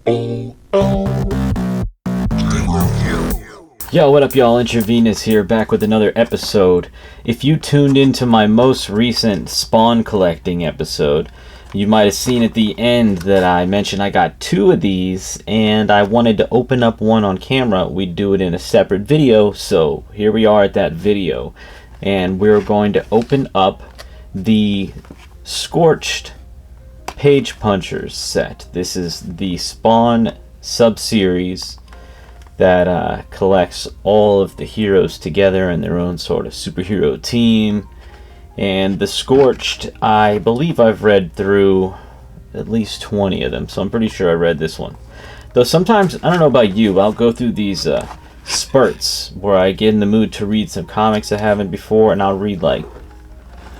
Yo, what up y'all, IntraVenus here, back with another episode. If you tuned into my most recent spawn collecting episode, you might have seen at the end that I mentioned I got 2 of these, and I wanted to open up one on camera. We'd do it in a separate video, so here we are at that video. And we're going to open up the Scorched Page Punchers set. This is the Spawn sub-series that collects all of the heroes together in their own sort of superhero team. And the Scorched, I believe I've read through at least 20 of them, so I'm pretty sure I read this one. Though sometimes, I don't know about you, I'll go through these spurts where I get in the mood to read some comics I haven't before, and I'll read like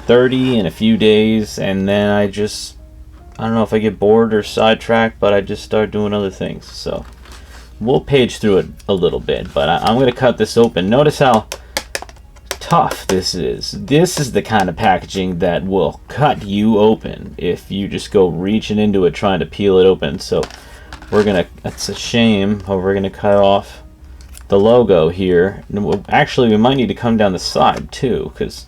30 in a few days, and then I don't know if I get bored or sidetracked, but I just start doing other things. So we'll page through it a little bit, but I'm going to cut this open. Notice how tough this is. This is the kind of packaging that will cut you open if you just go reaching into it trying to peel it open. So that's a shame, but we're going to cut off the logo here. Actually, we might need to come down the side too, because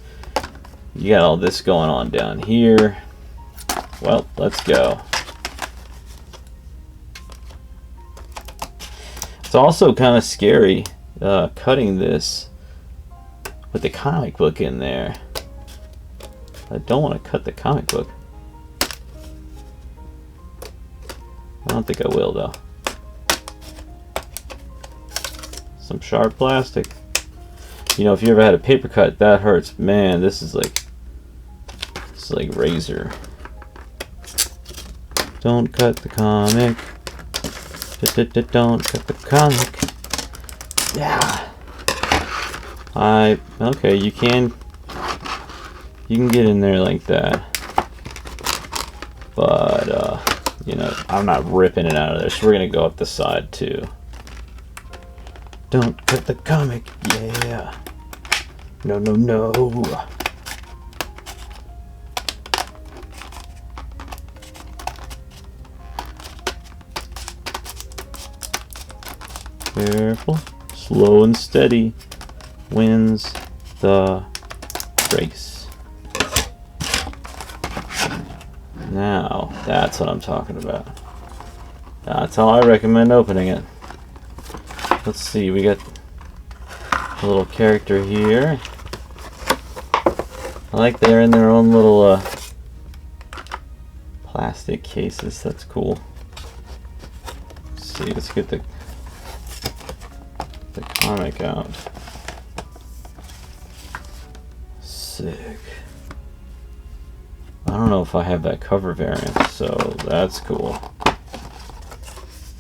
you got all this going on down here. Well, let's go. It's also kind of scary cutting this with the comic book in there. I don't want to cut the comic book. I don't think I will though. Some sharp plastic. You know, if you ever had a paper cut, that hurts. Man, this is like razor. Don't cut the comic. Don't cut the comic. Yeah. Okay, you can get in there like that. But you know, I'm not ripping it out of there, so we're gonna go up the side too. Don't cut the comic. Yeah. No, no, no. Careful, slow and steady wins the race. Now, that's what I'm talking about. That's how I recommend opening it. Let's see, we got a little character here. I like they're in their own little plastic cases. That's cool. Let's see, let's get the comic out. Sick. I don't know if I have that cover variant, so that's cool.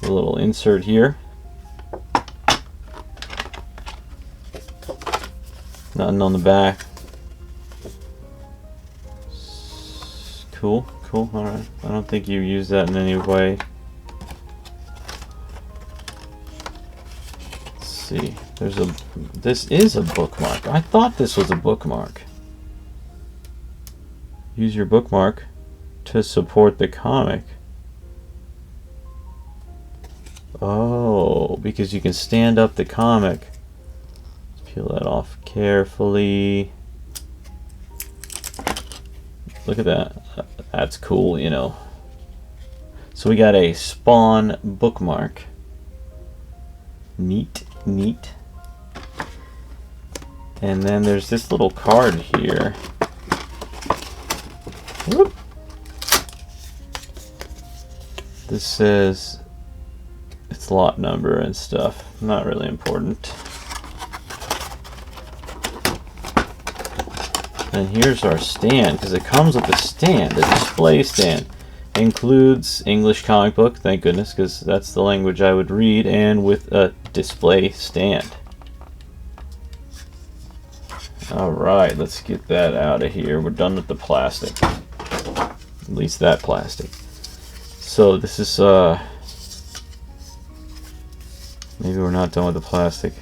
A little insert here. Nothing on the back. Cool, cool, alright. I don't think you use that in any way. See, this is a bookmark. I thought this was a bookmark. Use your bookmark to support the comic. Oh, because you can stand up the comic. Let's peel that off carefully. Look at that. That's cool, you know. So we got a Spawn bookmark. Neat. Neat. And then there's this little card here. Whoop. This says its lot number and stuff. Not really important. And here's our stand, because it comes with a stand, a display stand. Includes English comic book, thank goodness, because that's the language I would read, and with a display stand. Alright, let's get that out of here. We're done with the plastic. At least that plastic. So this is maybe we're not done with the plastic.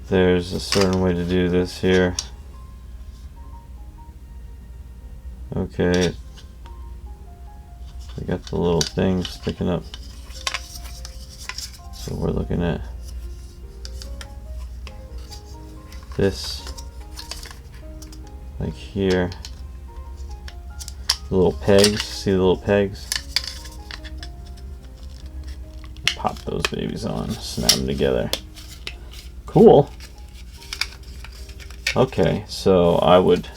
There's a certain way to do this here. Okay. We got the little thing sticking up. So we're looking at this, like here. The little pegs, see the little pegs? Pop those babies on, snap them together. Cool. Okay, so I would,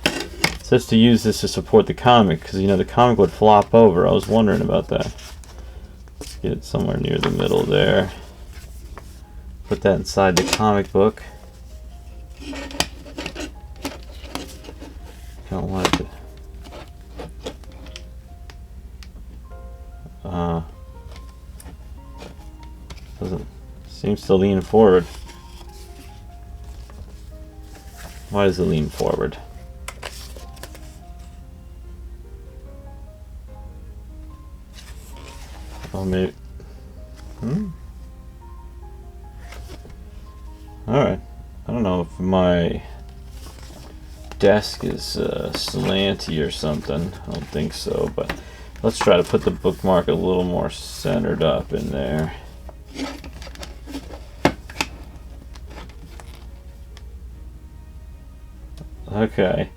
it says to use this to support the comic, because you know the comic would flop over. I was wondering about that. Let's get it somewhere near the middle there. Put that inside the comic book. Don't want it to, doesn't, seems to lean forward. Why does it lean forward? Oh, maybe. Alright. I don't know if my desk is slanty or something. I don't think so, but let's try to put the bookmark a little more centered up in there. Okay.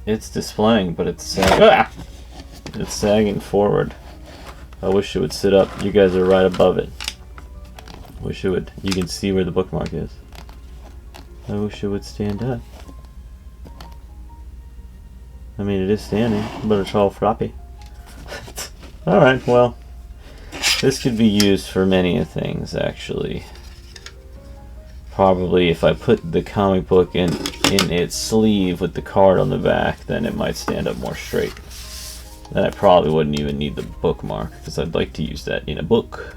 It's displaying, but it's sagging forward. I wish it would sit up. You guys are right above it. Wish it would. You can see where the bookmark is. I wish it would stand up. I mean, it is standing, but it's all floppy. Alright, well, this could be used for many things, actually. Probably if I put the comic book in its sleeve with the card on the back, then it might stand up more straight. Then I probably wouldn't even need the bookmark, because I'd like to use that in a book.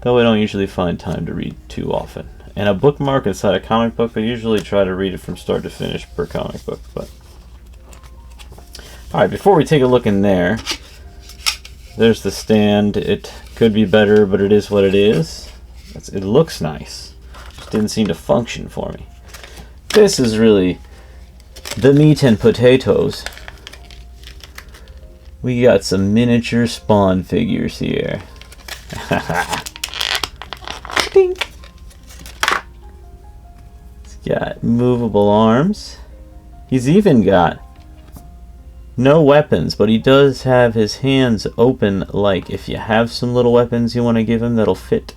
Though I don't usually find time to read too often. And a bookmark inside a comic book, I usually try to read it from start to finish per comic book. But alright, before we take a look in there, there's the stand. It could be better, but it is what it is. It looks nice. Just didn't seem to function for me. This is really the meat and potatoes. We got some miniature Spawn figures here. Ding. It's got movable arms. He's even got no weapons, but he does have his hands open, like if you have some little weapons you want to give him that'll fit.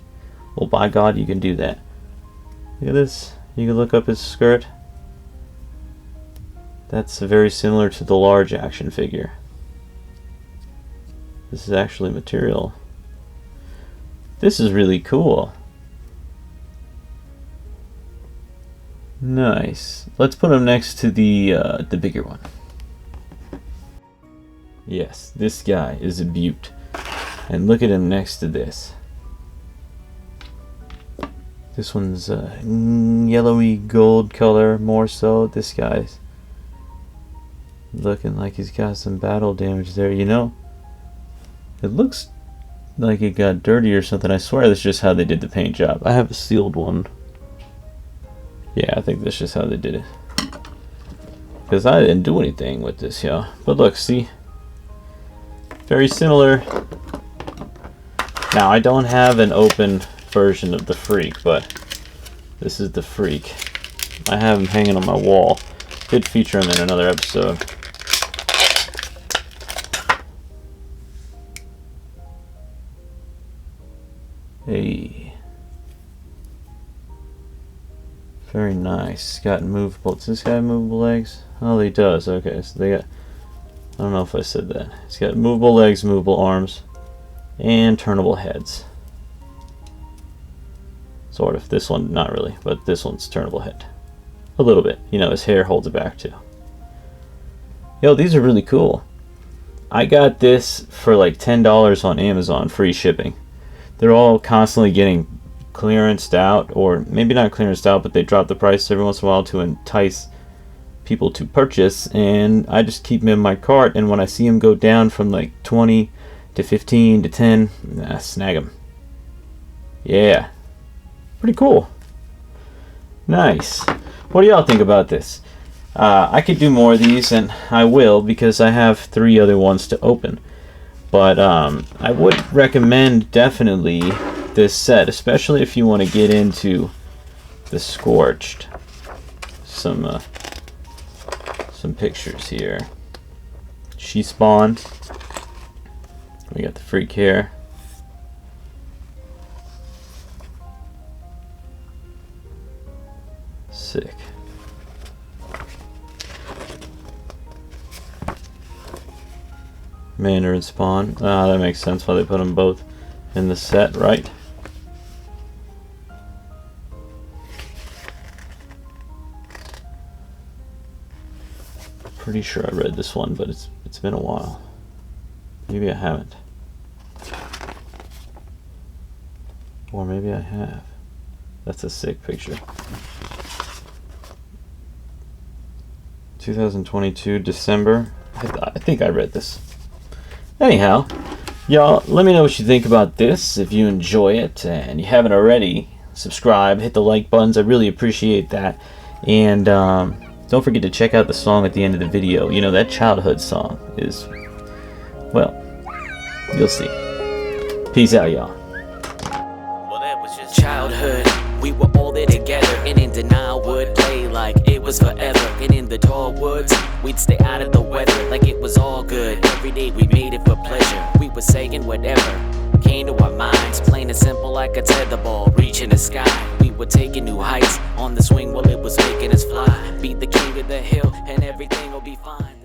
Well, by God, you can do that. Look at this. You can look up his skirt. That's very similar to the large action figure. This is actually material. This is really cool. Nice. Let's put him next to the bigger one. Yes, this guy is a beaut. And look at him next to this. This one's yellowy gold color, more so. This guy's looking like he's got some battle damage there. You know, it looks like it got dirty or something. I swear that's just how they did the paint job. I have a sealed one. Yeah, I think that's just how they did it. Because I didn't do anything with this, yeah. But look, see? Very similar. Now, I don't have an open version of the Freak, but this is the Freak. I have him hanging on my wall. Did feature him in another episode. Hey. Very nice. Got movable. Does this guy have movable legs? Oh, he does. Okay, so they got... I don't know if I said that. He's got movable legs, movable arms, and turnable heads. Sort of. This one, not really, but this one's turnable head. A little bit. You know, his hair holds it back too. Yo, these are really cool. I got this for like $10 on Amazon, free shipping. They're all constantly getting clearanced out, or maybe not clearanced out, but they drop the price every once in a while to entice people to purchase, and I just keep them in my cart, and when I see them go down from like 20 to 15 to 10, I snag them. Yeah. Pretty cool. Nice. What do y'all think about this? I could do more of these, and I will, because I have 3 other ones to open. But I would recommend definitely this set, especially if you want to get into the Scorched. Some pictures here. She spawned. We got the freak here. Sick. Mandarin spawn. That makes sense why they put them both in the set, right? Pretty sure I read this one, but it's been a while. Maybe I haven't. Or maybe I have. That's a sick picture. 2022 December. I think I read this. Anyhow, y'all, let me know what you think about this. If you enjoy it and you haven't already, subscribe, hit the like buttons. I really appreciate that. And don't forget to check out the song at the end of the video. You know, that childhood song is, well, you'll see. Peace out, y'all. Well, that was just childhood. We were all there together, and in denial would play like it was forever. And in the tall woods, we'd stay out of the weather like it was all good. Every day we made it for pleasure. We were saying whatever came to our minds, plain and simple like a tetherball reaching the sky. We were taking new heights on the swing while it was making us fly. Beat the king of the hill, and everything will be fine.